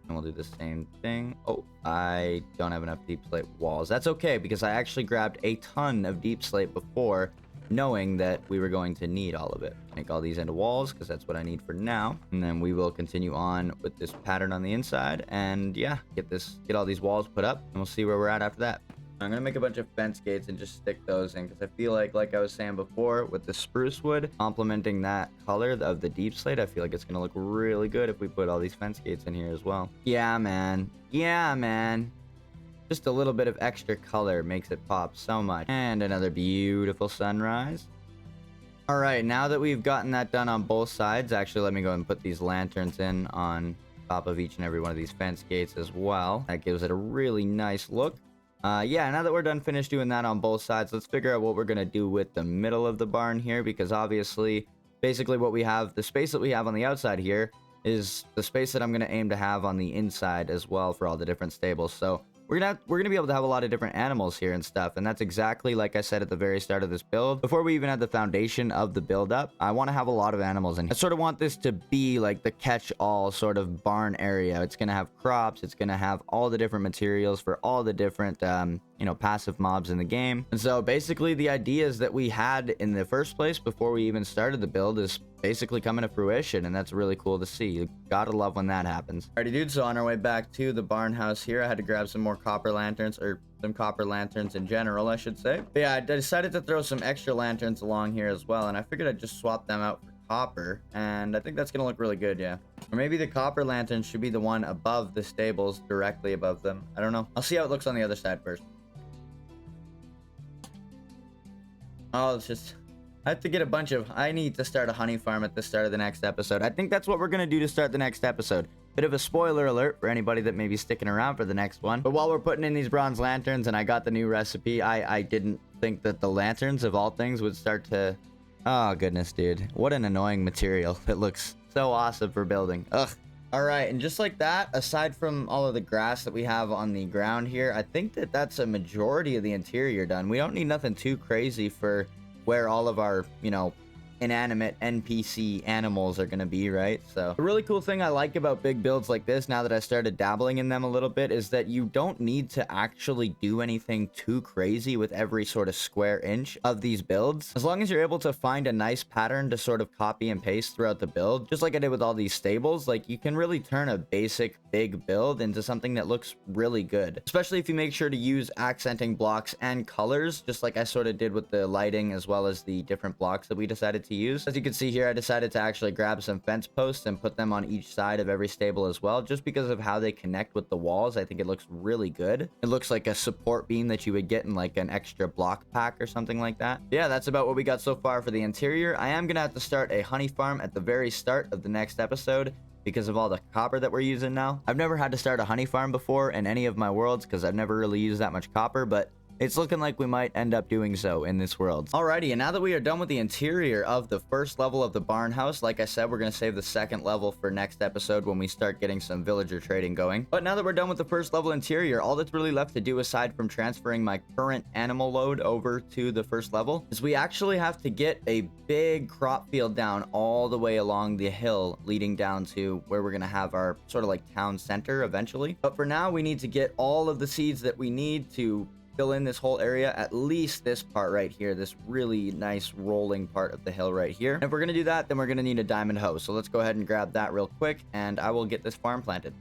And we'll do the same thing. Oh, I don't have enough deep slate walls. That's okay, because I actually grabbed a ton of deep slate before, knowing that we were going to need all of it. Make all these into walls, because that's what I need for now. And then we will continue on with this pattern on the inside, and yeah, get all these walls put up, and we'll see where we're at after that. I'm gonna make a bunch of fence gates and just stick those in, because I feel like I was saying before, with the spruce wood complementing that color of the deep slate, I feel like it's gonna look really good if we put all these fence gates in here as well. Yeah, man. Yeah, man. Just a little bit of extra color makes it pop so much. And another beautiful sunrise. All right, now that we've gotten that done on both sides, actually, let me go and put these lanterns in on top of each and every one of these fence gates as well. That gives it a really nice look. Yeah, now that we're done finished doing that on both sides, let's figure out what we're gonna do with the middle of the barn here, because obviously, basically what we have, the space that we have on the outside here is the space that I'm gonna aim to have on the inside as well for all the different stables. So we're gonna be able to have a lot of different animals here and stuff, and that's exactly like I said at the very start of this build. Before we even had the foundation of the build up, I want to have a lot of animals in here. I sort of want this to be like the catch-all sort of barn area. It's gonna have crops, it's gonna have all the different materials for all the different you know, passive mobs in the game. And so basically the ideas that we had in the first place before we even started the build is basically coming to fruition, and that's really cool to see. You gotta love when that happens. Alrighty, dudes, so on our way back to the barn house here, I had to grab some more copper lanterns, or some copper lanterns in general, I should say. But yeah, I decided to throw some extra lanterns along here as well, and I figured I'd just swap them out for copper, and I think that's gonna look really good, yeah. Or maybe the copper lantern should be the one above the stables, directly above them. I don't know. I'll see how it looks on the other side first. Oh, it's just... I have to get a bunch of... I need to start a honey farm at the start of the next episode. I think that's what we're going to do to start the next episode. Bit of a spoiler alert for anybody that may be sticking around for the next one. But while we're putting in these bronze lanterns and I got the new recipe, I didn't think that the lanterns, of all things, would start to... Oh, goodness, dude. What an annoying material. It looks so awesome for building. Ugh. Alright, and just like that, aside from all of the grass that we have on the ground here, I think that that's a majority of the interior done. We don't need nothing too crazy for where all of our, you know, inanimate NPC animals are going to be, right? So the really cool thing I like about big builds like this, now that I started dabbling in them a little bit, is that you don't need to actually do anything too crazy with every sort of square inch of these builds. As long as you're able to find a nice pattern to sort of copy and paste throughout the build, just like I did with all these stables, like you can really turn a basic big build into something that looks really good, especially if you make sure to use accenting blocks and colors, just like I sort of did with the lighting as well as the different blocks that we decided to use. As you can see here, I decided to actually grab some fence posts and put them on each side of every stable as well, just because of how they connect with the walls. I think it looks really good. It looks like a support beam that you would get in like an extra block pack or something like that. Yeah, that's about what we got so far for the interior. I am gonna have to start a honey farm at the very start of the next episode because of all the copper that we're using now. I've never had to start a honey farm before in any of my worlds because I've never really used that much copper, but it's looking like we might end up doing so in this world. Alrighty, and now that we are done with the interior of the first level of the barn house, like I said, we're going to save the second level for next episode when we start getting some villager trading going. But now that we're done with the first level interior, all that's really left to do aside from transferring my current animal load over to the first level is we actually have to get a big crop field down all the way along the hill leading down to where we're going to have our sort of like town center eventually. But for now, we need to get all of the seeds that we need to fill in this whole area, at least this part right here, this really nice rolling part of the hill right here. And if we're going to do that, then we're going to need a diamond hoe. So let's go ahead and grab that real quick, and I will get this farm planted.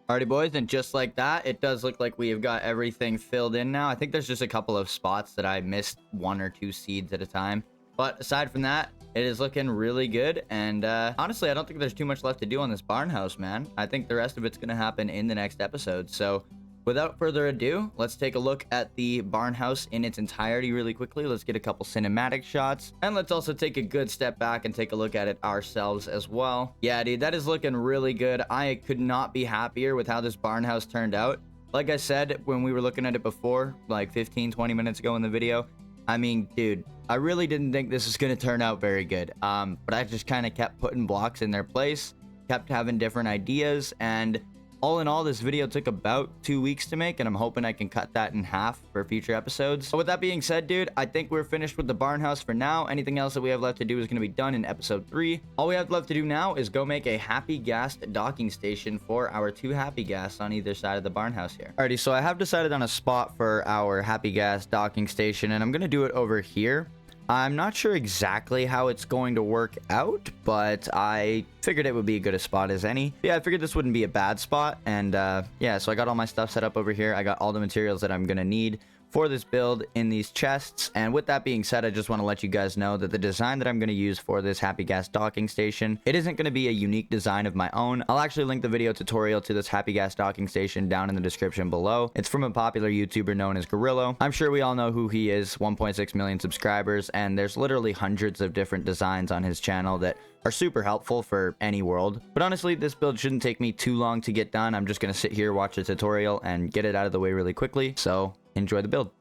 Alrighty, boys, and just like that, it does look like we have got everything filled in now. I think there's just a couple of spots that I missed 1 or 2 seeds at a time. But aside from that, it is looking really good. And honestly, I don't think there's too much left to do on this barn house, man. I think the rest of it's going to happen in the next episode. So without further ado, let's take a look at the barn house in its entirety really quickly. Let's get a couple cinematic shots. And let's also take a good step back and take a look at it ourselves as well. Yeah, dude, that is looking really good. I could not be happier with how this barn house turned out. Like I said, when we were looking at it before, like 15-20 minutes ago in the video, I mean, dude, I really didn't think this was going to turn out very good. But I just kind of kept putting blocks in their place, kept having different ideas, and all in all, this video took about 2 weeks to make, and I'm hoping I can cut that in half for future episodes. So with that being said, dude, I think we're finished with the barn house for now. Anything else that we have left to do is going to be done in episode 3. All we have left to do now is go make a Happy Ghast Docking Station for our 2 Happy Ghasts on either side of the barn house here. Alrighty, so I have decided on a spot for our Happy Ghast Docking Station, and I'm going to do it over here. I'm not sure exactly how it's going to work out, but I figured it would be as good a spot as any. Yeah, I figured this wouldn't be a bad spot, and yeah, so I got all my stuff set up over here. I got all the materials that I'm gonna need for this build in these chests. And with that being said, I just want to let you guys know that the design that I'm going to use for this Happy Ghast Docking Station, it isn't going to be a unique design of my own. I'll actually link the video tutorial to this Happy Ghast Docking Station down in the description below. It's from a popular YouTuber known as Gorillo. I'm sure we all know who he is, 1.6 million subscribers, and there's literally hundreds of different designs on his channel that are super helpful for any world. But honestly, this build shouldn't take me too long to get done. I'm just going to sit here, watch the tutorial, and get it out of the way really quickly. So enjoy the build.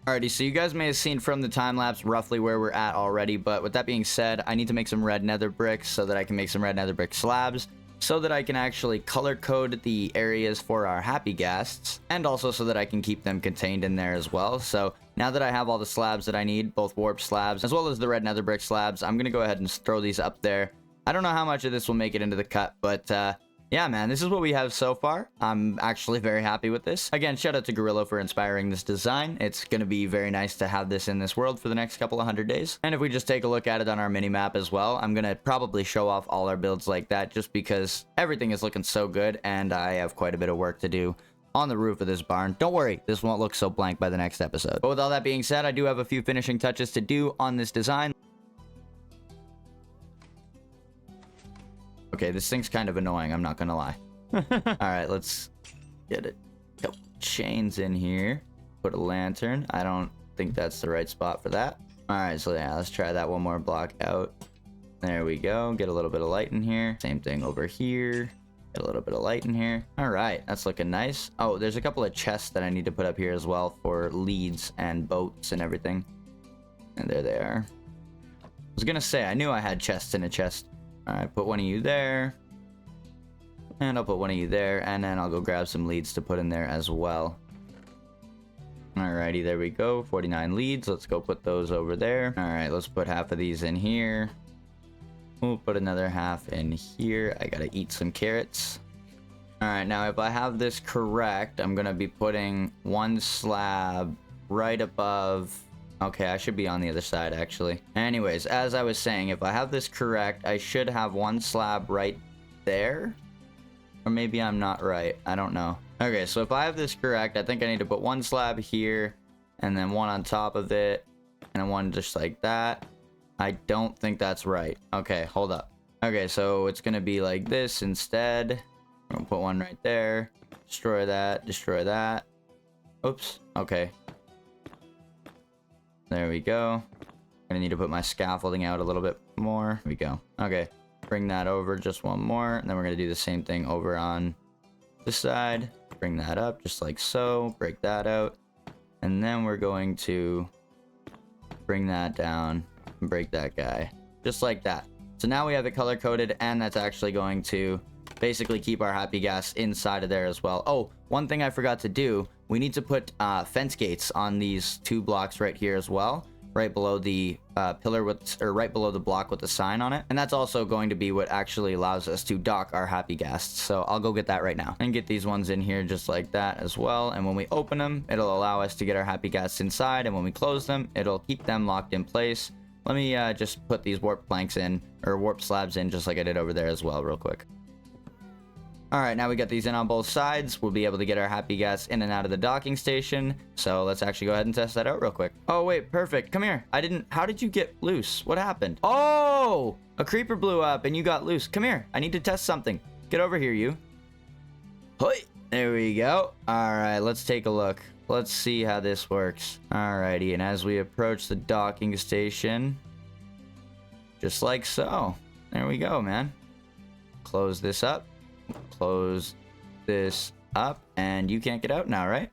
Alrighty, so you guys may have seen from the time lapse roughly where we're at already, but with that being said, I need to make some red nether bricks so that I can make some red nether brick slabs, so that I can actually color code the areas for our happy ghasts, and also so that I can keep them contained in there as well. So now that I have all the slabs that I need, both warp slabs as well as the red nether brick slabs, I'm gonna go ahead and throw these up there. I don't know how much of this will make it into the cut, but yeah, man, this is what we have so far. I'm actually very happy with this. Again, shout out to Gorilla for inspiring this design. It's going to be very nice to have this in this world for the next couple of 100 days. And if we just take a look at it on our mini map as well, I'm going to probably show off all our builds like that just because everything is looking so good and I have quite a bit of work to do on the roof of this barn. Don't worry, this won't look so blank by the next episode. But with all that being said, I do have a few finishing touches to do on this design. Okay, this thing's kind of annoying, I'm not gonna lie. Alright, let's get a couple chains in here. Put a lantern. I don't think that's the right spot for that. Alright, so yeah, let's try that one more block out. There we go. Get a little bit of light in here. Same thing over here. Get a little bit of light in here. Alright, that's looking nice. Oh, there's a couple of chests that I need to put up here as well for leads and boats and everything. And there they are. I was gonna say, I knew I had chests in a chest. Alright, put one of you there. And I'll put one of you there. And then I'll go grab some leads to put in there as well. Alrighty, there we go. 49 leads. Let's go put those over there. Alright, let's put half of these in here. We'll put another half in here. I gotta eat some carrots. Alright, now if I have this correct, I'm gonna be putting one slab right above... Okay, I should be on the other side, actually. Anyways, as I was saying, if I have this correct, I should have one slab right there. Or maybe I'm not right. I don't know. Okay, so if I have this correct, I think I need to put one slab here, and then one on top of it, and then one just like that. I don't think that's right. Okay, hold up. Okay, so it's gonna be like this instead. I'm gonna put one right there. Destroy that, destroy that. Oops, okay. There we go. Gonna need to put my scaffolding out a little bit more. Here we go. Okay, bring that over just one more, and then we're gonna do the same thing over on this side. Bring that up just like so. Break that out, and then we're going to bring that down and break that guy just like that. So now we have it color coded, and that's actually going to basically keep our happy gas inside of there as well. Oh, one thing I forgot to do, we need to put fence gates on these two blocks right here as well, right below the pillar with, or right below the block with the sign on it. And that's also going to be what actually allows us to dock our happy ghasts. So I'll go get that right now and get these ones in here just like that as well. And when we open them, it'll allow us to get our happy ghasts inside, and when we close them, it'll keep them locked in place. Let me just put these warp planks in, or warp slabs in, just like I did over there as well real quick. Alright, now we got these in on both sides. We'll be able to get our happy gas in and out of the docking station. So let's actually go ahead and test that out real quick. Oh, wait, perfect. Come here. How did you get loose? What happened? Oh, a creeper blew up and you got loose. Come here. I need to test something. Get over here, you. Hoi. There we go. Alright, let's take a look. Let's see how this works. Alrighty, and as we approach the docking station, just like so. There we go, man. Close this up. Close this up, and you can't get out now, right?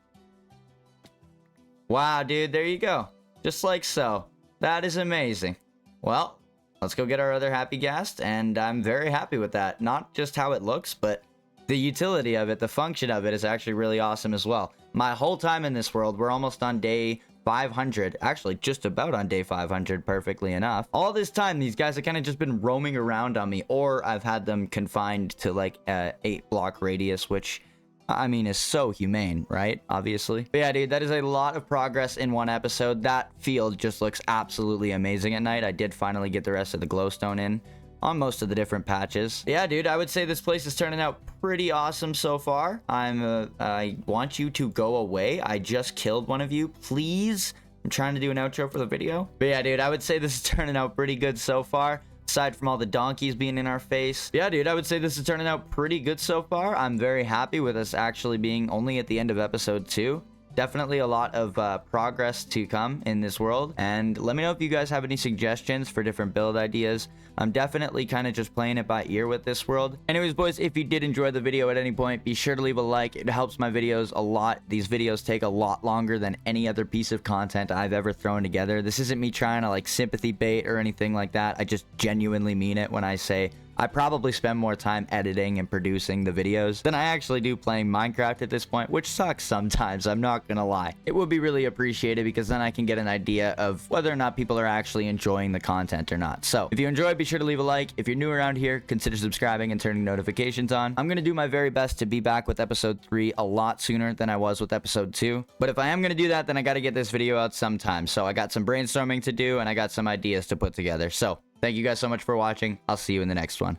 Wow, dude, there you go. Just like so. That is amazing. Well, let's go get our other happy ghast, and I'm very happy with that. Not just how it looks, but the utility of it, the function of it is actually really awesome as well. My whole time in this world, we're almost on day 500, actually just about on day 500, perfectly enough. All this time, these guys have kind of just been roaming around on me, or I've had them confined to like a 8-block radius, which I mean is so humane, right? Obviously. But yeah, dude, that is a lot of progress in one episode. That field just looks absolutely amazing at night. I did finally get the rest of the glowstone in on most of the different patches. Yeah, dude, I would say this place is turning out pretty awesome so far. I want you to go away. I just killed one of you. Please. I'm trying to do an outro for the video. But yeah, dude, I would say this is turning out pretty good so far, aside from all the donkeys being in our face. Yeah, dude, I would say this is turning out pretty good so far. I'm very happy with us actually being only at the end of episode 2. definitely a lot of progress to come in this world. And let me know if you guys have any suggestions for different build ideas. I'm definitely kind of just playing it by ear with this world. Anyways, boys, if you did enjoy the video at any point, be sure to leave a like. It helps my videos a lot. These videos take a lot longer than any other piece of content I've ever thrown together. This isn't me trying to like sympathy bait or anything like that. I just genuinely mean it when I say I probably spend more time editing and producing the videos than I actually do playing Minecraft at this point, which sucks sometimes, I'm not gonna lie. It would be really appreciated because then I can get an idea of whether or not people are actually enjoying the content or not. So if you enjoyed, be sure to leave a like. If you're new around here, consider subscribing and turning notifications on. I'm gonna do my very best to be back with episode 3 a lot sooner than I was with episode 2. But if I am gonna do that, then I gotta get this video out sometime. So I got some brainstorming to do and I got some ideas to put together. So thank you guys so much for watching. I'll see you in the next one.